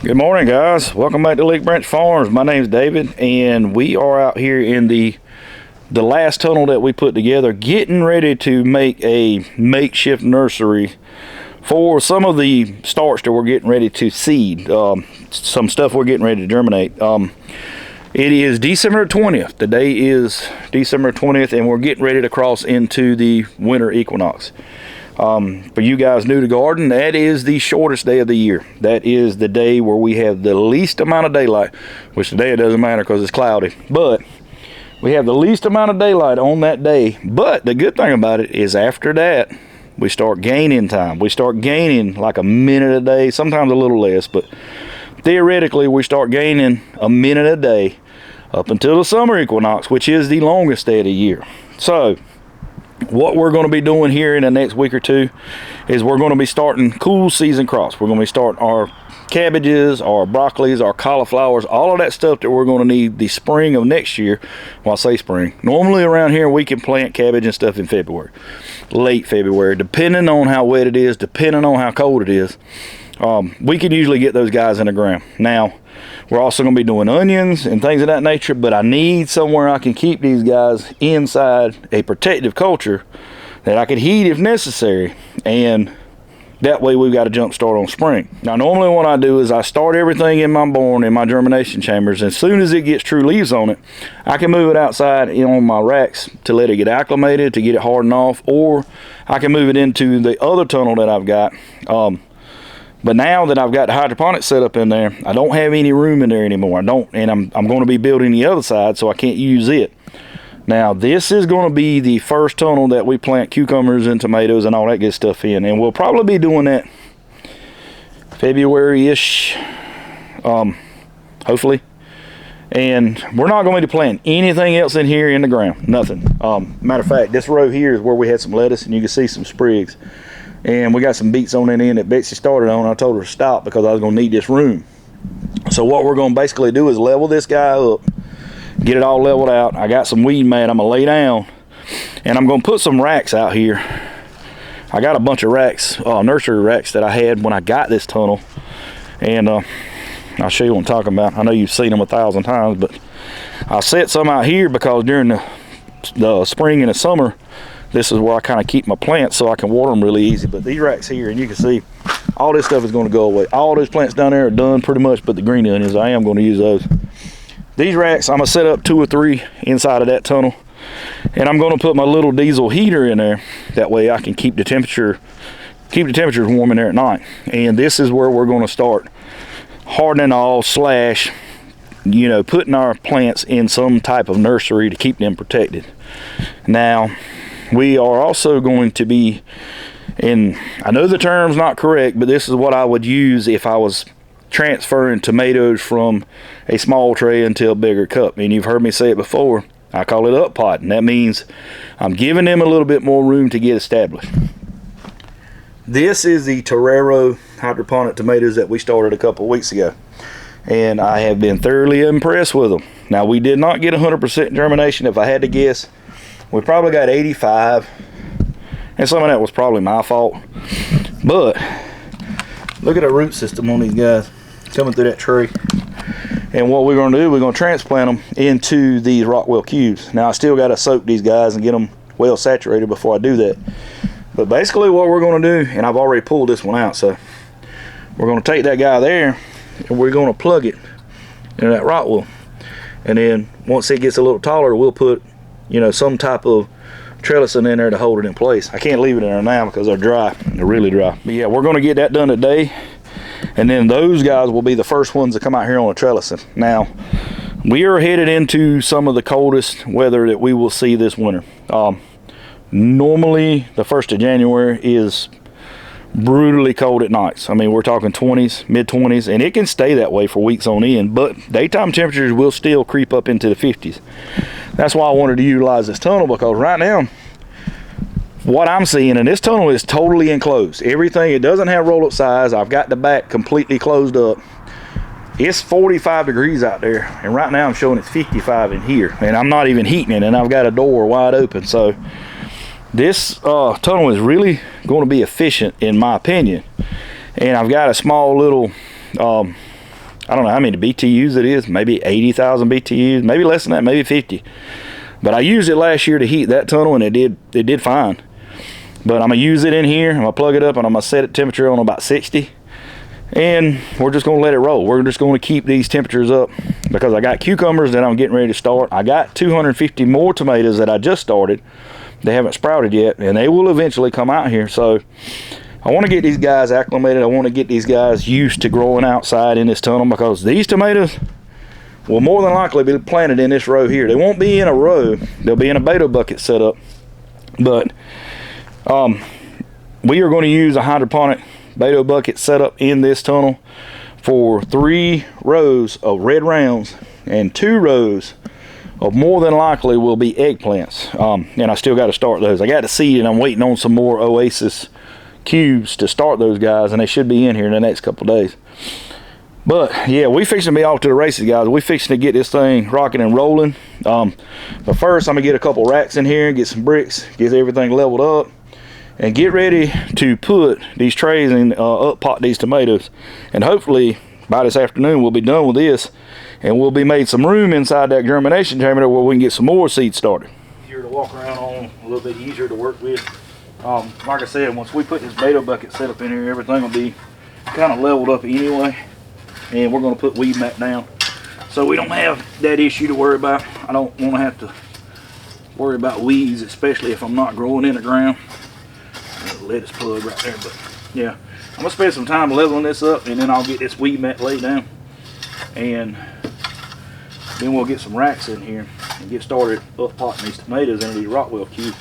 Good morning, guys. Welcome back to Lake Branch Farms. My name's David, and we are out here in the last tunnel that we put together, getting ready to make a makeshift nursery for some of the starts that we're getting ready to seed. Some stuff we're getting ready to germinate. It is December 20th. The day is December 20th, and we're getting ready to cross into the winter equinox. For you guys new to garden, that is the shortest day of the year. That is the day where we have the least amount of daylight, which today it doesn't matter because it's cloudy, but we have the least amount of daylight on that day. But the good thing about it is after that, we start gaining time. We start gaining like a minute a day, sometimes a little less, but theoretically we start gaining a minute a day up until the summer equinox, which is the longest day of the year. So what we're going to be doing here in the next week or two is we're going to be starting cool season crops. We're going to be starting our cabbages, our broccolis, our cauliflowers, all of that stuff that we're going to need the spring of next year. Well, I say spring. Normally around here we can plant cabbage and stuff in February, late February, depending on how wet it is, depending on how cold it is. We can usually get those guys in the ground. Now, we're also going to be doing onions and things of that nature, but I need somewhere I can keep these guys inside a protective culture that I could heat if necessary, and that way we've got a jump start on spring. Now, normally what I do is I start everything in my barn, in my germination chambers. As soon as it gets true leaves on it, I can move it outside on my racks to let it get acclimated, to get it hardened off, or I can move it into the other tunnel that I've got. But now that I've got the hydroponic set up in there, I don't have any room in there anymore. And I'm going to be building the other side, so I can't use it. Now, this is going to be the first tunnel that we plant cucumbers and tomatoes and all that good stuff in. And we'll probably be doing that February-ish, hopefully. And we're not going to be planting anything else in here in the ground. Nothing. Matter of fact, this row here is where we had some lettuce, and you can see some sprigs. And we got some beets on that end that Betsy started on. I told her to stop because I was going to need this room. So what we're going to basically do is level this guy up, get it all leveled out. I got some weed mat I'm going to lay down, and I'm going to put some racks out here. I got a bunch of racks, nursery racks that I had when I got this tunnel. And I'll show you what I'm talking about. I know you've seen them 1,000 times, but I set some out here because during the spring and the summer, this is where I kind of keep my plants so I can water them really easy. But these racks here, and you can see all this stuff is going to go away. All those plants down there are done pretty much, but the green onions, I am going to use those. These racks, I'm going to set up 2 or 3 inside of that tunnel, and I'm going to put my little diesel heater in there. That way I can keep the temperatures warm in there at night. And this is where we're going to start hardening all slash, putting our plants in some type of nursery to keep them protected. Now, we are also going to be, and I know the term's not correct, but this is what I would use if I was transferring tomatoes from a small tray into a bigger cup. And you've heard me say it before, I call it up potting. That means I'm giving them a little bit more room to get established. This is the Torero Hydroponic Tomatoes that we started a couple weeks ago, and I have been thoroughly impressed with them. Now, we did not get 100% germination. If I had to guess, we probably got 85, and some of that was probably my fault. But look at the root system on these guys coming through that tree. And what we're going to do, we're going to transplant them into these Rockwell cubes. Now, I still got to soak these guys and get them well saturated before I do that. But basically what we're going to do, and I've already pulled this one out, so we're going to take that guy there and we're going to plug it into that Rockwell. And then once it gets a little taller, we'll put some type of trellising in there to hold it in place. I can't leave it in there now because they're dry. They're really dry. But yeah, we're going to get that done today, and then those guys will be the first ones to come out here on the trellising. Now, we are headed into some of the coldest weather that we will see this winter. Normally, the 1st of January is brutally cold at nights. I mean, we're talking 20s, mid-20s, and it can stay that way for weeks on end, but daytime temperatures will still creep up into the 50s. That's why I wanted to utilize this tunnel, because right now, what I'm seeing, and this tunnel is totally enclosed. Everything, it doesn't have roll-up size. I've got the back completely closed up. It's 45 degrees out there, and right now I'm showing it's 55 in here, and I'm not even heating it, and I've got a door wide open. So this tunnel is really going to be efficient in my opinion. And I've got a small little I don't know how many BTUs it is, maybe 80,000 BTUs, maybe less than that, maybe 50. But I used it last year to heat that tunnel, and it did fine. But I'm gonna use it in here, I'm gonna plug it up, and I'm gonna set it temperature on about 60. And we're just gonna let it roll. We're just gonna keep these temperatures up because I got cucumbers that I'm getting ready to start. I got 250 more tomatoes that I just started. They haven't sprouted yet, and they will eventually come out here. So I want to get these guys acclimated. I want to get these guys used to growing outside in this tunnel, because these tomatoes will more than likely be planted in this row here. They won't be in a row. They'll be in a beta bucket setup. But we are going to use a hydroponic beta bucket setup in this tunnel for 3 rows of red rounds and 2 rows of more than likely will be eggplants. And I still got to start those. I got to seed, and I'm waiting on some more Oasis cubes to start those guys, and they should be in here in the next couple of days. But yeah, we fixing to be off to the races, guys. We fixing to get this thing rocking and rolling. But first, I'm gonna get a couple racks in here, get some bricks, get everything leveled up, and get ready to put these trays in, up pot these tomatoes. And hopefully by this afternoon we'll be done with this, and we'll be made some room inside that germination chamber where we can get some more seeds started. Easier to walk around on, a little bit easier to work with. Like I said, once we put this beta bucket set up in here, everything will be kind of leveled up anyway. And we're going to put weed mat down so we don't have that issue to worry about. I don't want to have to worry about weeds, especially if I'm not growing in the ground. Lettuce plug right there. But yeah, I'm going to spend some time leveling this up, and then I'll get this weed mat laid down, and then we'll get some racks in here and get started up potting these tomatoes into these Rockwell cubes.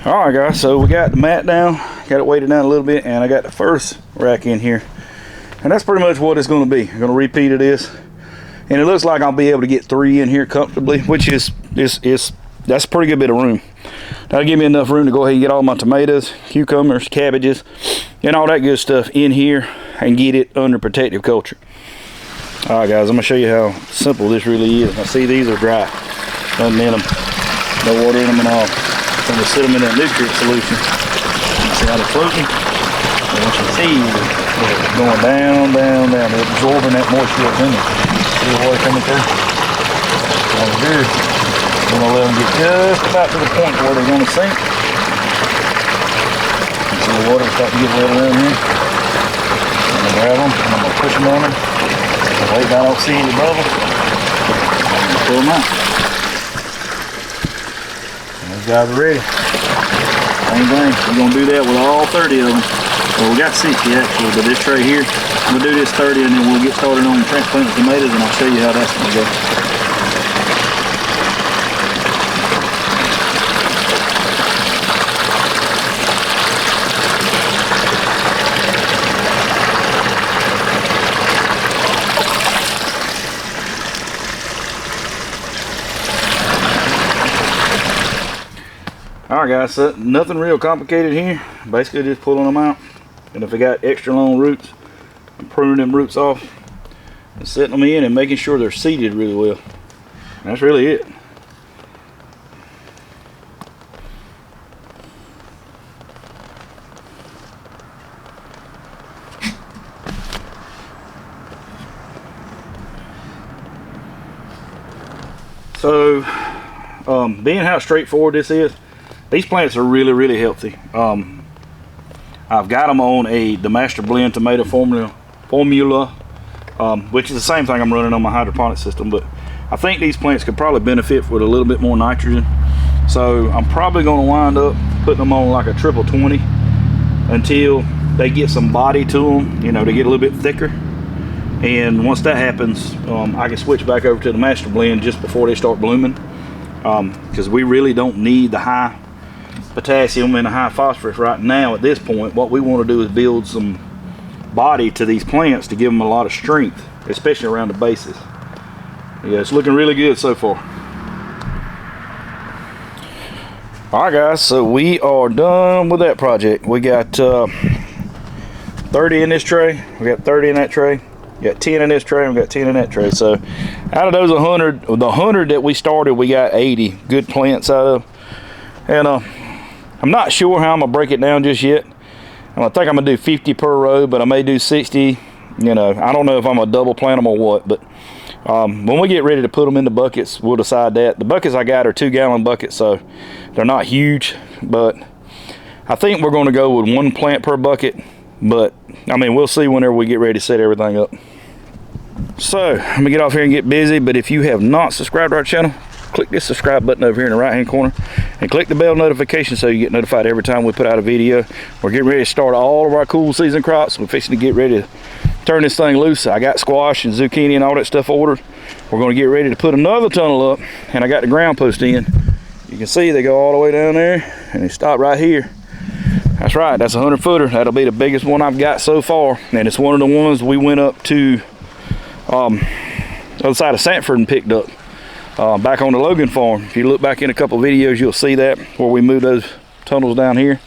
Alright guys, so we got the mat down, got it weighted down a little bit, and I got the first rack in here. And that's pretty much what it's going to be. I'm going to repeat of this, and it looks like I'll be able to get 3 in here comfortably, which is that's a pretty good bit of room. That'll give me enough room to go ahead and get all my tomatoes, cucumbers, cabbages, and all that good stuff in here and get it under protective culture. All right guys, I'm going to show you how simple this really is. Now see, these are dry, nothing in them, no water in them at all. I'm going to sit them in that nutrient solution. See how they're floating? And once you see, they're going down, down, down. They're absorbing that moisture that's in them. See the water coming through? What we do, we're going to let them get just about to the point where they're going to sink. You see the water starting to get wet around here. I'm going to grab them, and I'm going to push them on them. Wait till I don't see any bubbles. I'm going to pull them out. And those guys are ready. Same thing, we're going to do that with all 30 of them. Well, we got 60 actually, but this tray here, I'm going to do this 30, and then we'll get started on transplanting tomatoes, and I'll show you how that's going to go. Alright guys, so nothing real complicated here. Basically just pulling them out. And if they got extra long roots, I'm pruning them roots off and setting them in and making sure they're seeded really well. And that's really it. So, being how straightforward this is, these plants are really, really healthy. I've got them on the Master Blend tomato formula, which is the same thing I'm running on my hydroponic system, but I think these plants could probably benefit with a little bit more nitrogen. So I'm probably going to wind up putting them on like a triple 20 until they get some body to them, you know, to get a little bit thicker. And once that happens, I can switch back over to the Master Blend just before they start blooming, because we really don't need the high potassium and the high phosphorus right now at this point. What we want to do is build some body to these plants to give them a lot of strength, especially around the bases. Yeah, it's looking really good so far. Alright guys, so we are done with that project. We got 30 in this tray, we got 30 in that tray, we got 10 in this tray, and we got 10 in that tray. So out of those 100, the 100 that we started, we got 80 good plants out of. And I'm not sure how I'm gonna break it down just yet. I think I'm gonna do 50 per row, but I may do 60 You know, I don't know if I'm a double plant them or what, but when we get ready to put them in the buckets, we'll decide that. The buckets I got are 2-gallon buckets, so they're not huge, but I think we're going to go with 1 plant per bucket. But I mean, we'll see whenever we get ready to set everything up. So let me get off here and get busy. But if you have not subscribed to our channel, click this subscribe button over here in the right hand corner and click the bell notification so you get notified every time we put out a video. We're getting ready to start all of our cool season crops. We're fixing to get ready to turn this thing loose. I got squash and zucchini and all that stuff ordered. We're going to get ready to put another tunnel up, and I got the ground post in. You can see they go all the way down there and they stop right here. That's right, that's a 100-footer. That'll be the biggest one I've got so far, and it's one of the ones we went up to the other side of Sanford and picked up back on the Logan farm. If you look back in a couple videos, you'll see that where we moved those tunnels down here.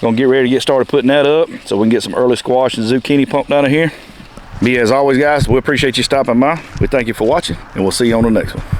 Gonna get ready to get started putting that up so we can get some early squash and zucchini pumped out of here. But yeah, as always guys, we appreciate you stopping by. We thank you for watching, and we'll see you on the next one.